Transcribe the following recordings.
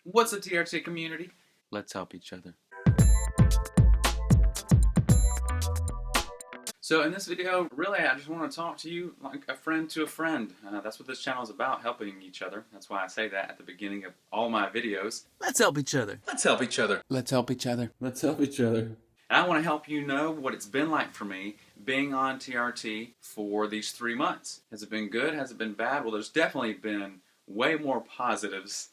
What's the TRT community? Let's help each other. So in this video, really, I just want to talk to you like a friend to a friend. That's what this channel is about, helping each other. That's why I say that at the beginning of all my videos. Let's help each other. Let's help each other. Let's help each other. Let's help each other. And I want to help you know what it's been like for me being on TRT for these 3 months. Has it been good? Has it been bad? Well, there's definitely been way more positives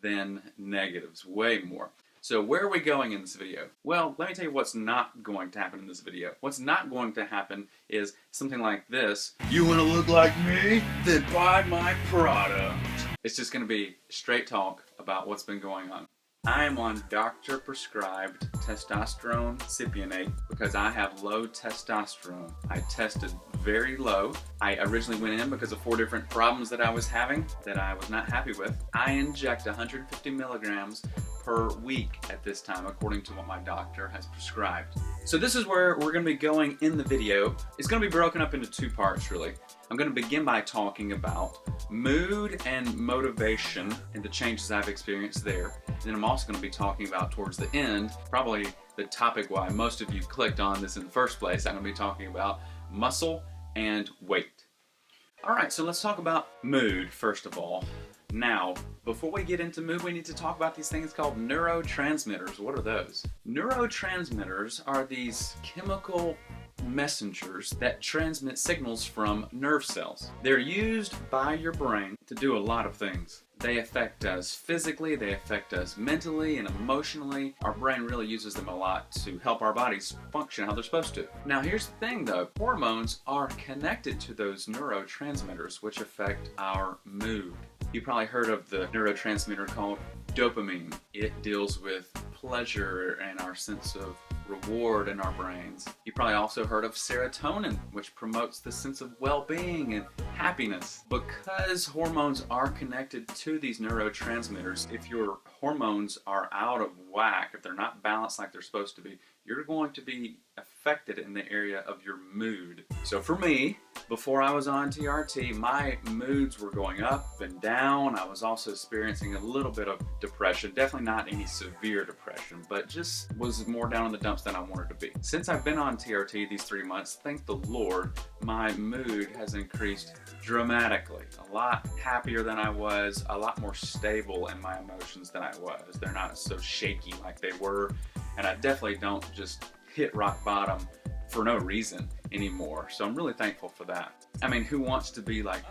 than negatives. Way more. So where are we going in this video? Well, let me tell you what's not going to happen in this video. What's not going to happen is something like this. You want to look like me? Then buy my product. It's just going to be straight talk about what's been going on. I am on doctor-prescribed testosterone cypionate because I have low testosterone. I tested very low. I originally went in because of 4 different problems that I was having that I was not happy with. I inject 150 milligrams per week at this time, according to what my doctor has prescribed. So this is where we're going to be going in the video. It's going to be broken up into 2 parts, really. I'm going to begin by talking about mood and motivation and the changes I've experienced there. And then I'm also going to be talking about, towards the end, probably the topic why most of you clicked on this in the first place. I'm going to be talking about muscle and weight. Alright, so let's talk about mood first of all. Now, before we get into mood, we need to talk about these things called neurotransmitters. What are those? Neurotransmitters are these chemical messengers that transmit signals from nerve cells. They're used by your brain to do a lot of things. They affect us physically, they affect us mentally and emotionally. Our brain really uses them a lot to help our bodies function how they're supposed to. Now here's the thing though, hormones are connected to those neurotransmitters which affect our mood. You probably heard of the neurotransmitter called dopamine. It deals with pleasure and our sense of reward in our brains. You probably also heard of serotonin, which promotes the sense of well-being and happiness. Because hormones are connected to these neurotransmitters, if your hormones are out of whack, if they're not balanced like they're supposed to be, you're going to be affected in the area of your mood. So for me, before I was on TRT, my moods were going up and down. I was also experiencing a little bit of depression. Definitely not any severe depression, but just was more down in the dumps than I wanted to be. Since I've been on TRT these 3 months, thank the Lord, my mood has increased dramatically. A lot happier than I was, a lot more stable in my emotions than I was. They're not so shaky like they were, and I definitely don't just hit rock bottom for no reason anymore. So I'm really thankful for that. I mean, who wants to be like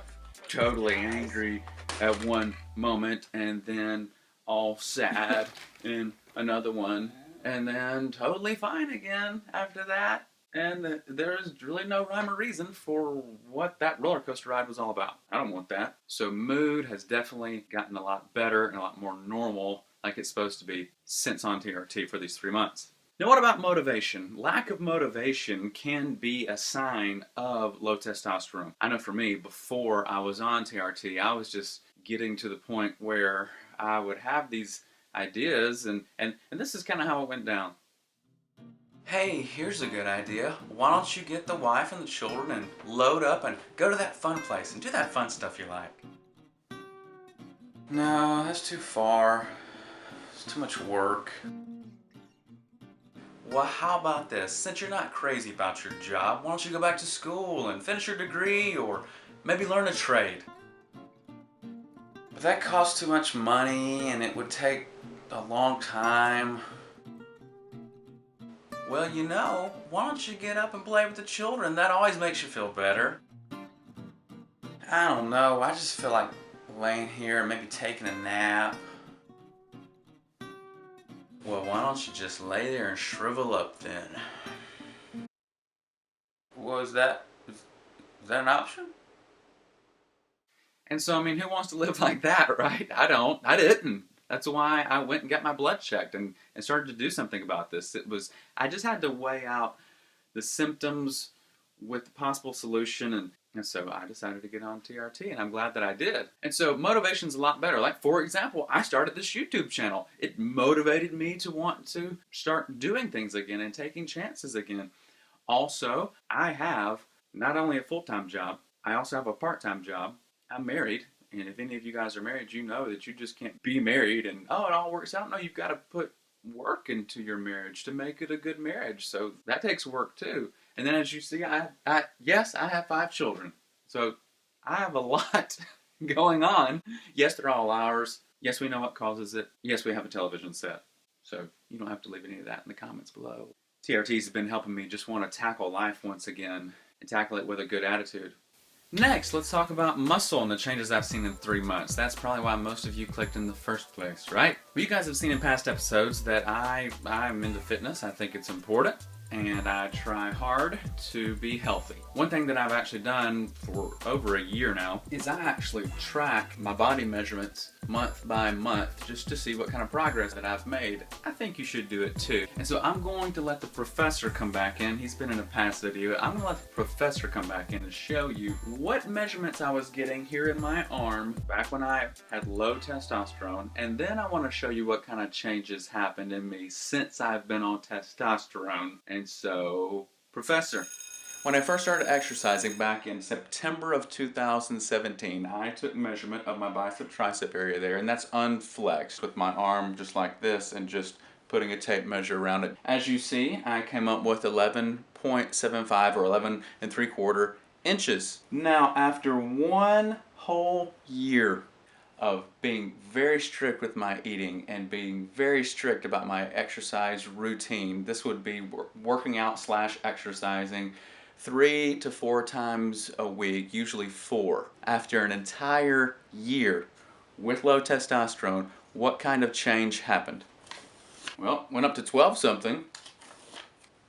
totally angry at one moment and then all sad in another one and then totally fine again after that? And there's really no rhyme or reason for what that roller coaster ride was all about. I don't want that. So mood has definitely gotten a lot better and a lot more normal like it's supposed to be since on TRT for these 3 months. Now what about motivation? Lack of motivation can be a sign of low testosterone. I know for me, before I was on TRT, I was just getting to the point where I would have these ideas and this is kind of how it went down. Hey, here's a good idea. Why don't you get the wife and the children and load up and go to that fun place and do that fun stuff you like? No, that's too far. It's too much work. Well, how about this? Since you're not crazy about your job, why don't you go back to school and finish your degree or maybe learn a trade? But that costs too much money and it would take a long time. Well, you know, why don't you get up and play with the children? That always makes you feel better. I don't know, I just feel like laying here and maybe taking a nap. Well, why don't you just lay there and shrivel up then? Was that an option? And so, I mean, who wants to live like that, right? I don't. I didn't. That's why I went and got my blood checked and started to do something about this. I just had to weigh out the symptoms with the possible solution, and so I decided to get on TRT, and I'm glad that I did. And so motivation's a lot better. Like, for example, I started this YouTube channel. It motivated me to want to start doing things again and taking chances again. Also, I have not only a full-time job, I also have a part-time job. I'm married, And if any of you guys are married, you know that you just can't be married and, oh, it all works out. No, you've got to put work into your marriage to make it a good marriage. So that takes work too. And then as you see, yes, I have 5 children. So I have a lot going on. Yes, they're all ours. Yes, we know what causes it. Yes, we have a television set. So you don't have to leave any of that in the comments below. TRT has been helping me just want to tackle life once again and tackle it with a good attitude. Next, let's talk about muscle and the changes I've seen in 3 months. That's probably why most of you clicked in the first place, right? Well, you guys have seen in past episodes that I'm into fitness. I think it's important, and I try hard to be healthy. One thing that I've actually done for over a year now is I actually track my body measurements month by month just to see what kind of progress that I've made. I think you should do it too. And so I'm going to let the professor come back in. He's been in a past video. I'm going to let the professor come back in and show you what measurements I was getting here in my arm back when I had low testosterone. And then I want to show you what kind of changes happened in me since I've been on testosterone. And so, professor. When I first started exercising back in September of 2017, I took measurement of my bicep tricep area there, and that's unflexed with my arm just like this and just putting a tape measure around it. As you see, I came up with 11.75 or 11 3/4 inches. Now, after 1 whole year of being very strict with my eating and being very strict about my exercise routine, this would be working out / exercising 3 to 4 times a week, usually 4. After an entire year with low testosterone, what kind of change happened? Well, went up to 12 something.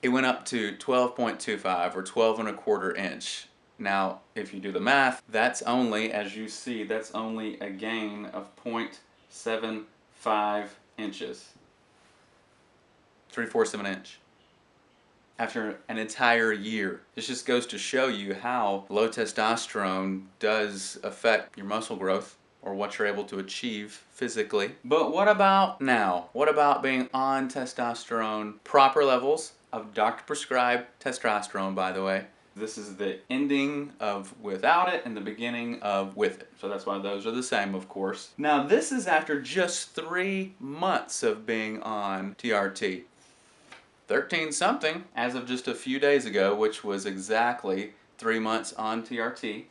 It went up to 12.25 or 12 1/4 inch. Now, if you do the math, that's only, as you see, that's only a gain of 0.75 inches. 3/4 of an inch. After an entire year. This just goes to show you how low testosterone does affect your muscle growth or what you're able to achieve physically. But what about now? What about being on testosterone? Proper levels of doctor prescribed testosterone, by the way. This is the ending of without it and the beginning of with it. So that's why those are the same, of course. Now this is after just 3 months of being on TRT. 13 something as of just a few days ago, which was exactly 3 months on TRT.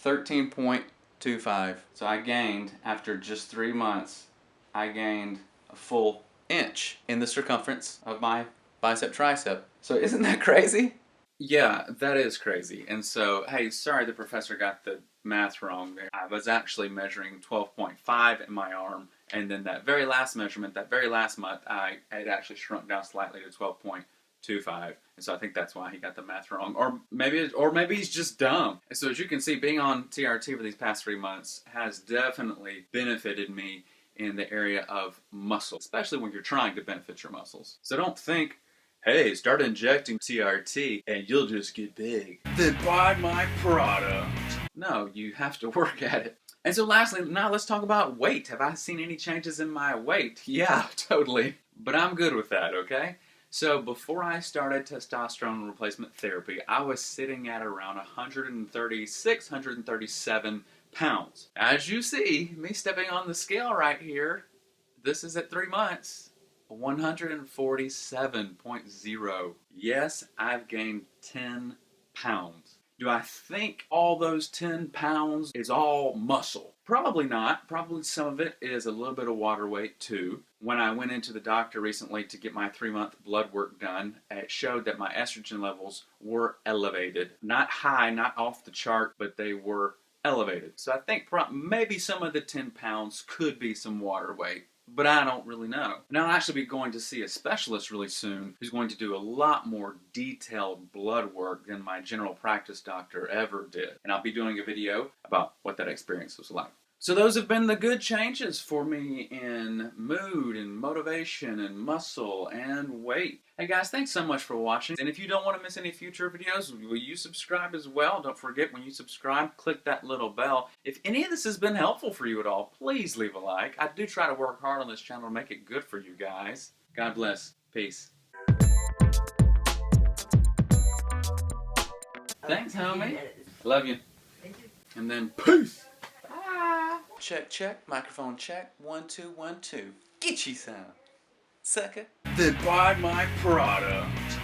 13.25. So I gained, after just 3 months, I gained a full inch in the circumference of my bicep tricep. So isn't that crazy? Yeah, that is crazy. And so, hey, sorry the professor got the math wrong there. I was actually measuring 12.5 in my arm, and then that very last measurement, that very last month, I had actually shrunk down slightly to 12.25. And so I think that's why he got the math wrong. Or maybe he's just dumb. And so as you can see, being on TRT for these past 3 months has definitely benefited me in the area of muscle, especially when you're trying to benefit your muscles. So don't think, hey, start injecting TRT and you'll just get big. Then buy my product. No, you have to work at it. And so lastly, now let's talk about weight. Have I seen any changes in my weight? Yeah, totally. But I'm good with that, okay? So before I started testosterone replacement therapy, I was sitting at around 136, 137 pounds. As you see, me stepping on the scale right here, this is at 3 months. 147.0. Yes, I've gained 10 pounds. Do I think all those 10 pounds is all muscle? Probably not. Probably some of it is a little bit of water weight too. When I went into the doctor recently to get my 3-month blood work done, it showed that my estrogen levels were elevated. Not high, not off the chart, but they were elevated. So I think maybe some of the 10 pounds could be some water weight. But I don't really know. And I'll actually be going to see a specialist really soon who's going to do a lot more detailed blood work than my general practice doctor ever did. And I'll be doing a video about what that experience was like. So those have been the good changes for me in mood and motivation and muscle and weight. Hey guys, thanks so much for watching. And if you don't want to miss any future videos, will you subscribe as well? Don't forget, when you subscribe, click that little bell. If any of this has been helpful for you at all, please leave a like. I do try to work hard on this channel to make it good for you guys. God bless. Peace. Thanks, homie. Love you. And then peace. Check, check. Microphone check. 1, 2, 1, 2. Get you some, sucker. Then buy my product.